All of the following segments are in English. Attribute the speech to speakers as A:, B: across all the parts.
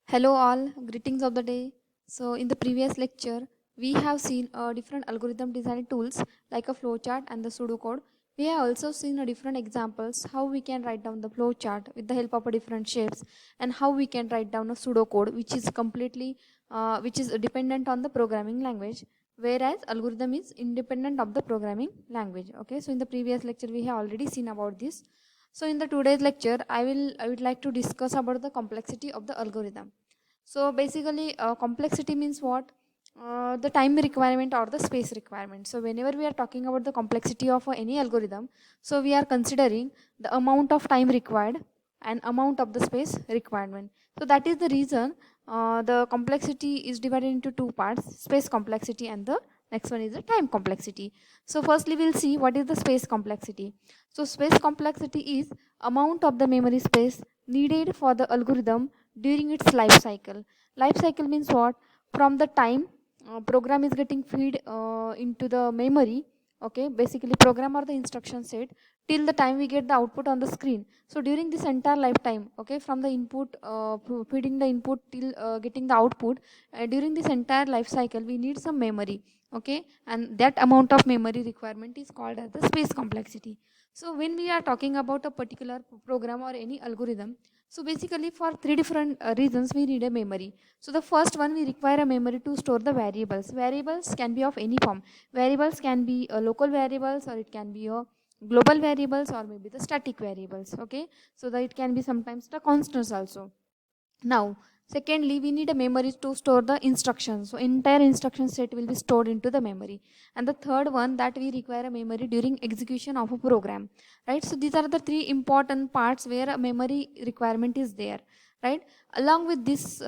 A: Hello all, greetings of the day. So in the previous lecture, we have seen different algorithm design tools like a flowchart and the pseudocode. We have also seen different examples how we can write down the flowchart with the help of different shapes and how we can write down a pseudocode which is dependent on the programming language, whereas algorithm is independent of the programming language. Okay, so in the previous lecture we have already seen about this. So in the today's lecture, I would like to discuss about the complexity of the algorithm. So basically, complexity means what? The time requirement or the space requirement. So whenever we are talking about the complexity of any algorithm, so we are considering the amount of time required and amount of the space requirement. So that is the reason the complexity is divided into two parts: space complexity and the next one is the time complexity. So firstly, we'll see what is the space complexity. So space complexity is amount of the memory space needed for the algorithm during its life cycle. Life cycle means what? From the time program is getting fed into the memory, okay, basically program or the instruction set, till the time we get the output on the screen. So during this entire lifetime, okay, from the input, feeding the input till getting the output, during this entire life cycle, we need some memory, okay, and that amount of memory requirement is called as the space complexity. So when we are talking about a particular program or any algorithm, so basically for three different reasons we need a memory. So the first one, we require a memory to store the variables. Variables can be of any form. Variables can be local variables, or it can be a global variables, or maybe the static variables, okay. So that it can be sometimes the constants also. Now, secondly, we need a memory to store the instructions. So entire instruction set will be stored into the memory. And the third one, that we require a memory during execution of a program, right? So these are the three important parts where a memory requirement is there, right? Along with this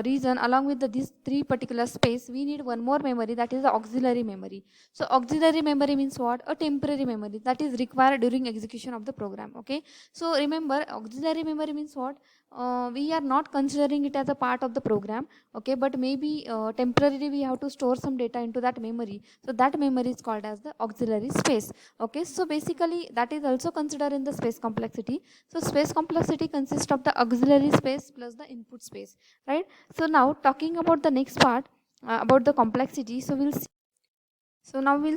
A: reason, along with these three particular space, we need one more memory, that is the auxiliary memory. So auxiliary memory means what? A temporary memory that is required during execution of the program, okay? So remember, auxiliary memory means what? We are not considering it as a part of the program, okay, but maybe temporarily we have to store some data into that memory. So that memory is called as the auxiliary space, okay. So basically that is also considered in the space complexity. So space complexity consists of the auxiliary space plus the input space, right? So now talking about the next part about the complexity, so we'll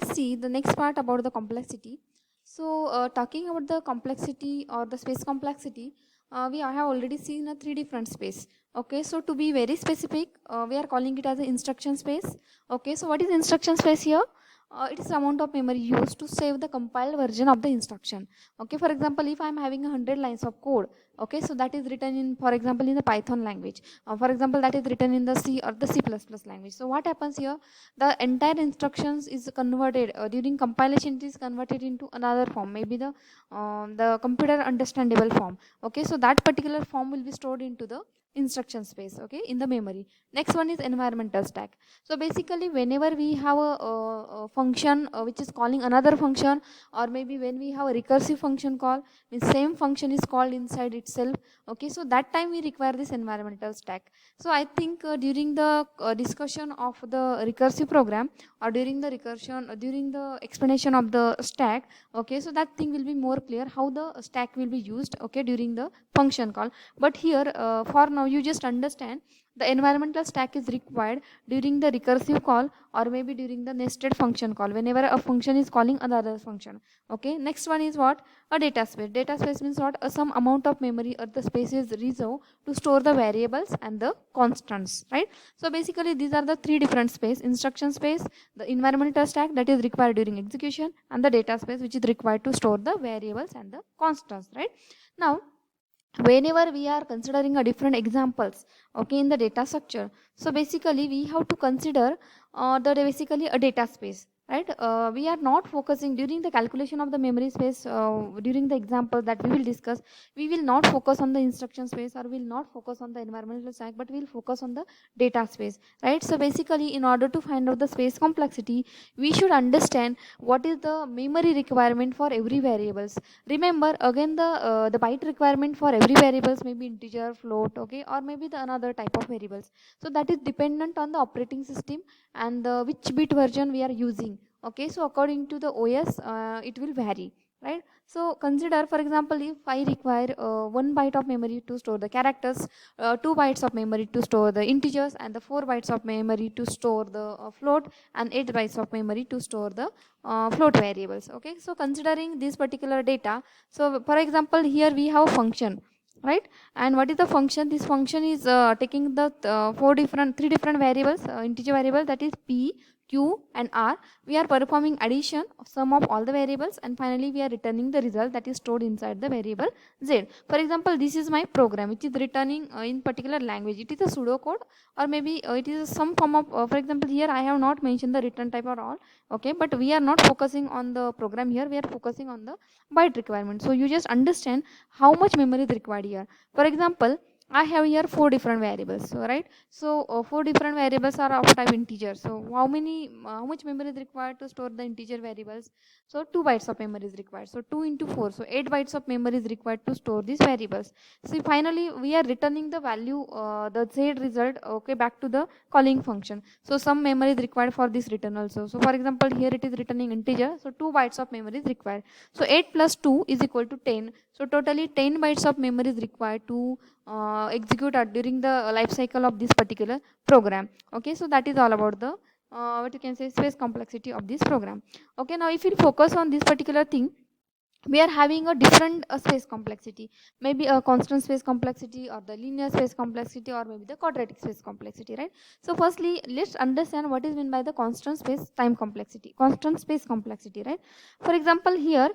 A: see the next part about the complexity. So talking about the complexity or the space complexity, we have already seen a three different space. Okay, so to be very specific, we are calling it as an instruction space. Okay, so what is instruction space here? It is the amount of memory used to save the compiled version of the instruction. Okay, for example, if I am having 100 lines of code, okay, so that is written in, for example, in the Python language. For example, that is written in the C or the C++ language. So what happens here? The entire instructions is converted during compilation, it is converted into another form, maybe the computer understandable form, okay. So that particular form will be stored into the instruction space, okay, in the memory. Next one is environmental stack. So basically whenever we have a function which is calling another function, or maybe when we have a recursive function call, means same function is called inside itself, okay, so that time we require this environmental stack. So I think during the discussion of the recursive program, or during the explanation of the stack, okay, so that thing will be more clear how the stack will be used, okay, during the function call. But here for now you just understand the environmental stack is required during the recursive call, or maybe during the nested function call, whenever a function is calling another function, okay. Next one is what? A data space. Data space means what? Some amount of memory or the space is reserved to store the variables and the constants, right? So basically these are the three different space: instruction space, the environmental stack that is required during execution, and the data space which is required to store the variables and the constants, right? Now whenever we are considering a different examples, okay, in the data structure, so basically we have to consider basically a data space, right? We are not focusing during the calculation of the memory space. During the example that we will discuss, we will not focus on the instruction space, or will not focus on the environmental stack, but we will focus on the data space, right? So basically in order to find out the space complexity, we should understand what is the memory requirement for every variables. Remember again, the byte requirement for every variables may be integer, float, okay, or maybe the another type of variables. So that is dependent on the operating system and which bit version we are using, okay. So according to the OS, it will vary, right? So consider, for example, if I require 1 byte of memory to store the characters, 2 bytes of memory to store the integers, and the 4 bytes of memory to store the float, and 8 bytes of memory to store the float variables. Okay, so considering this particular data, so for example, here we have function, right? And what is the function? This function is taking the three different variables, integer variable, that is p, q and r. We are performing addition of sum of all the variables, and finally we are returning the result that is stored inside the variable z. For example, this is my program which is returning in particular language. It is a pseudocode, or maybe it is some form of for example, here I have not mentioned the return type or all. Okay, but we are not focusing on the program here, we are focusing on the byte requirement. So you just understand how much memory is required here. For example, I have here 4 different variables, so right? So 4 different variables are of type integer. So how much memory is required to store the integer variables? So 2 bytes of memory is required. So 2 into 4, so 8 bytes of memory is required to store these variables. So finally we are returning the value, the z result, okay, back to the calling function. So some memory is required for this return also. So for example, here it is returning integer, so 2 bytes of memory is required. So 8 plus 2 is equal to 10. So totally 10 bytes of memory is required to execute during the life cycle of this particular program. Okay, so that is all about the what you can say space complexity of this program. Okay, now if you focus on this particular thing, we are having a different space complexity, maybe a constant space complexity, or the linear space complexity, or maybe the quadratic space complexity, right? So firstly, let's understand what is meant by the constant space time complexity, constant space complexity, right? For example, here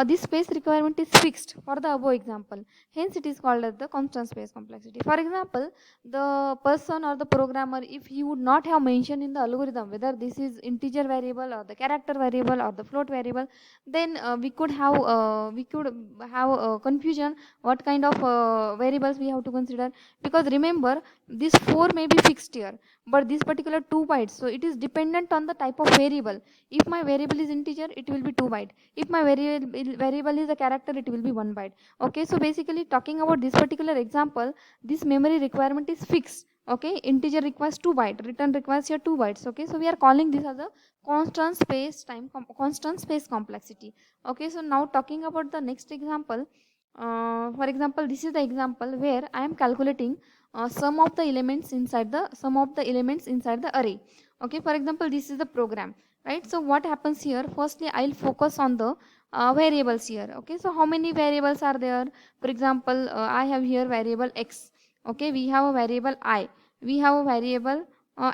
A: this space requirement is fixed for the above example, hence it is called as the constant space complexity. For example, the person or the programmer, if he would not have mentioned in the algorithm whether this is integer variable or the character variable or the float variable, then we could have confusion what kind of variables we have to consider. Because remember, this 4 may be fixed here, but this particular 2 bytes, so it is dependent on the type of variable. If my variable is integer, it will be 2 byte. If my variable is a character, it will be 1 byte. Okay, so basically talking about this particular example, this memory requirement is fixed. Okay, integer requires 2 byte, return requires here 2 bytes. Okay, so we are calling this as a constant space complexity. Okay, so now talking about the next example, for example, this is the example where I am calculating sum of the elements inside the array. Okay, for example, this is the program, right? So what happens here, firstly I'll focus on the variables here. Okay, so how many variables are there? For example, I have here variable x. Okay, we have a variable I, we have a variable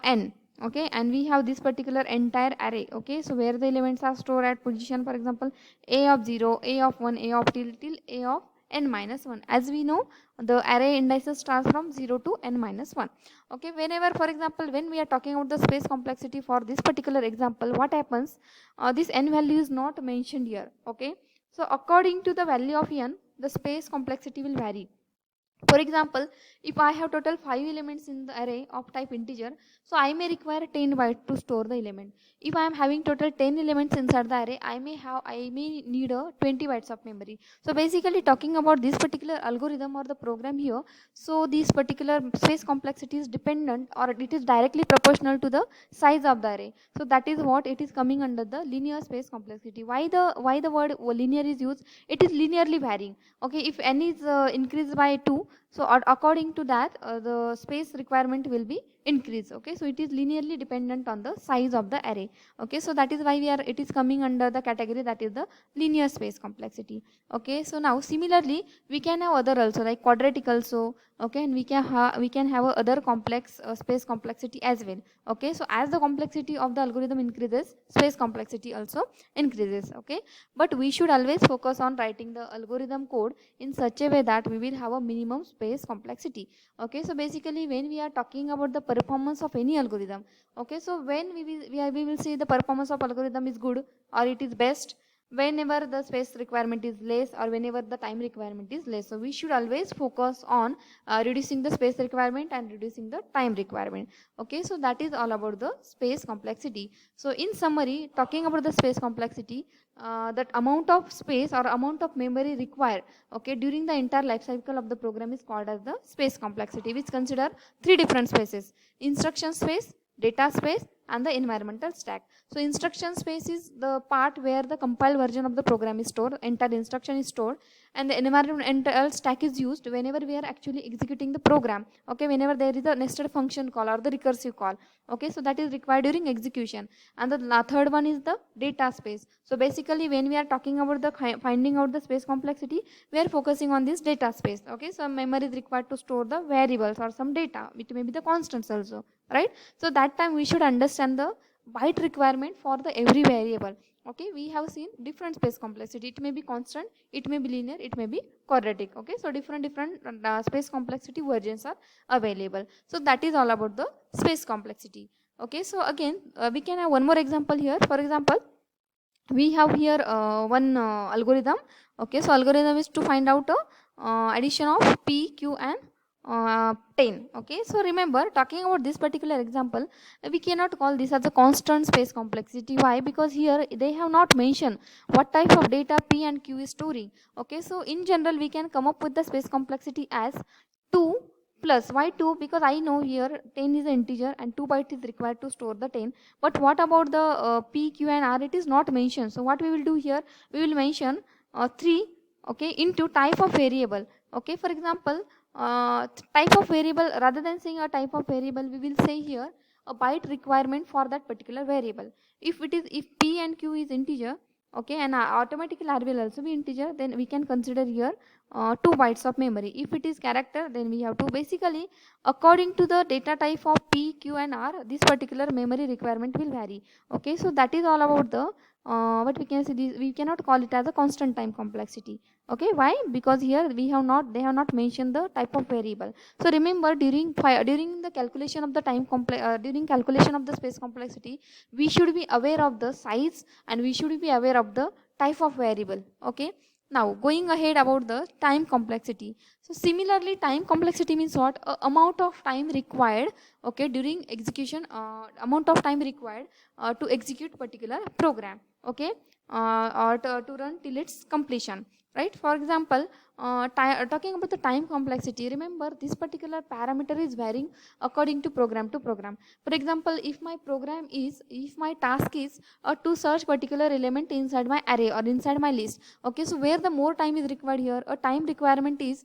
A: n. Okay, and we have this particular entire array. Okay, so where the elements are stored at position, for example, a of 0, a of 1, a of till a of n minus 1. As we know, the array indices starts from 0 to n minus 1. Okay, whenever, for example, when we are talking about the space complexity for this particular example, what happens, this n value is not mentioned here. Okay, so according to the value of n, the space complexity will vary. For example, if I have total 5 elements in the array of type integer, so I may require 10 bytes to store the element. If I am having total 10 elements inside the array, I may need a 20 bytes of memory. So basically talking about this particular algorithm or the program here, so this particular space complexity is dependent, or it is directly proportional to the size of the array. So that is what it is coming under the linear space complexity. Why the word linear is used? It is linearly varying. Okay, if n is increased by 2, so according to that the space requirement will be increased. Okay, so it is linearly dependent on the size of the array. Okay, so that is why it is coming under the category that is the linear space complexity. Okay, so now similarly we can have other also, like quadratic also. Okay, and we can have a other complex space complexity as well. Okay, so as the complexity of the algorithm increases, space complexity also increases. Okay, but we should always focus on writing the algorithm code in such a way that we will have a minimum space complexity. Okay, so basically when we are talking about the performance of any algorithm, okay, so when we will say the performance of algorithm is good or it is best whenever the space requirement is less or whenever the time requirement is less. So we should always focus on reducing the space requirement and reducing the time requirement. Okay, so that is all about the space complexity. So in summary, talking about the space complexity, that amount of space or amount of memory required, okay, during the entire life cycle of the program is called as the space complexity, which consider three different spaces: instruction space, data space and the environmental stack. So instruction space is the part where the compiled version of the program is stored, entire instruction is stored, and the environmental stack is used whenever we are actually executing the program. Okay, whenever there is a nested function call or the recursive call. Okay, so that is required during execution. And the third one is the data space. So basically when we are talking about the finding out the space complexity, we are focusing on this data space. Okay, so memory is required to store the variables or some data. It may be the constants also, right? So that time we should understand the byte requirement for the every variable. Okay, we have seen different space complexity. It may be constant, it may be linear, it may be quadratic. Okay, so different space complexity versions are available. So that is all about the space complexity. Okay, so again we can have one more example here. For example, we have here one algorithm. Okay, so algorithm is to find out addition of p, q and 10. Okay, so remember, talking about this particular example, we cannot call this as a constant space complexity. Why? Because here they have not mentioned what type of data p and q is storing. Okay, so in general we can come up with the space complexity as 2 plus. Why 2? Because I know here 10 is an integer and 2 bytes is required to store the 10. But what about the p, q and r? It is not mentioned. So what we will do here, we will mention 3, okay, into type of variable. Okay, for example, type of variable, rather than saying a type of variable, we will say here a byte requirement for that particular variable. If p and q is integer, okay, and automatically r will also be integer, then we can consider here 2 bytes of memory. If it is character, then we have to, basically according to the data type of p, q and r, this particular memory requirement will vary. Okay, so that is all about the what we can say, this we cannot call it as a constant time complexity. Okay, why? Because here they have not mentioned the type of variable. So remember, during the calculation of the during calculation of the space complexity, we should be aware of the size and we should be aware of the type of variable. Okay, now going ahead about the time complexity. So similarly, time complexity means what? Amount of time required, okay, during execution, amount of time required to execute particular program, okay, or to run till its completion, right? For example, talking about the time complexity, remember this particular parameter is varying according to program to program. For example, if my task is to search particular element inside my array or inside my list, okay, so where the more time is required here, a time requirement is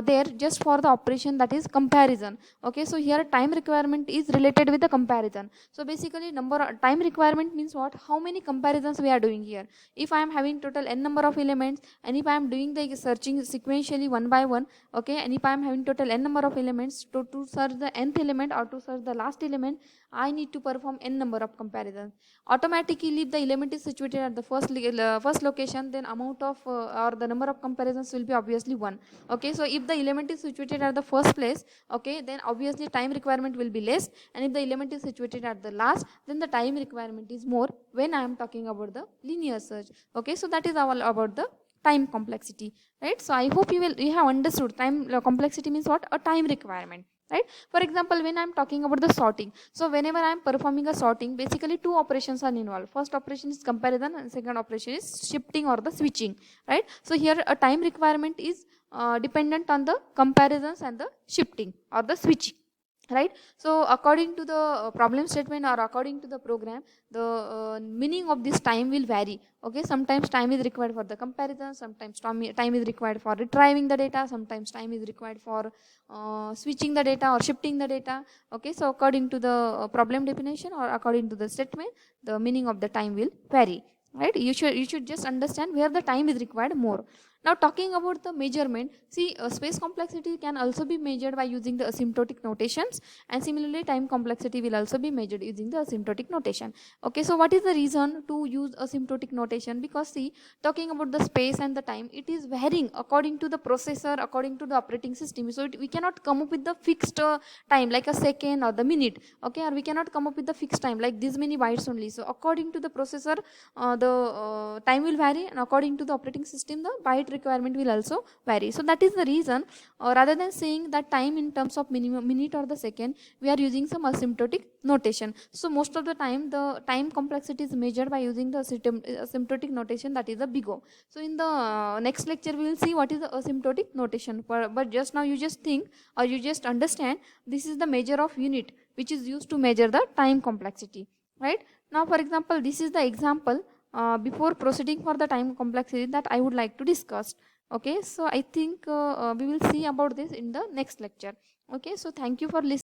A: there just for the operation, that is comparison. Okay, so here time requirement is related with the comparison. So basically time requirement means what? How many comparisons we are doing here. If I am having total n number of elements, and if I am doing the searching sequentially one by one, okay, and if I am having total n number of elements, to search the nth element or to search the last element, I need to perform n number of comparisons. Automatically, if the element is situated at the first location, then amount of or the number of comparisons will be obviously 1. Okay, so if the element is situated at the first place, okay, then obviously time requirement will be less, and if the element is situated at the last, then the time requirement is more when I am talking about the linear search. Okay, so that is all about the time complexity, right? So I hope you have understood time complexity means what? A time requirement, right? For example, when I am talking about the sorting, so whenever I am performing a sorting, basically 2 operations are involved. First operation is comparison and second operation is shifting or the switching, right? So here a time requirement is dependent on the comparisons and the shifting or the switching, right? So according to the problem statement or according to the program, the meaning of this time will vary. Okay, sometimes time is required for the comparison, sometimes time is required for retrieving the data, sometimes time is required for switching the data or shifting the data. Okay, so according to the problem definition or according to the statement, the meaning of the time will vary, right? You should just understand where the time is required more. Now talking about the measurement, see space complexity can also be measured by using the asymptotic notations, and similarly time complexity will also be measured using the asymptotic notation. Okay, so what is the reason to use asymptotic notation? Because see, talking about the space and the time, it is varying according to the processor, according to the operating system. So we cannot come up with the fixed time like a second or the minute, okay, or we cannot come up with the fixed time like this many bytes only. So according to the processor, the time will vary, and according to the operating system, the byte requirement will also vary. So that is the reason, rather than saying that time in terms of minute or the second, we are using some asymptotic notation. So most of the time the time complexity is measured by using the asymptotic notation, that is the big O. So in the next lecture we will see what is the asymptotic notation, but just now you just think or you just understand this is the measure of unit which is used to measure the time complexity. right? Now for example, this is the example before proceeding for the time complexity that I would like to discuss. Okay, so I think we will see about this in the next lecture. Okay, so thank you for listening.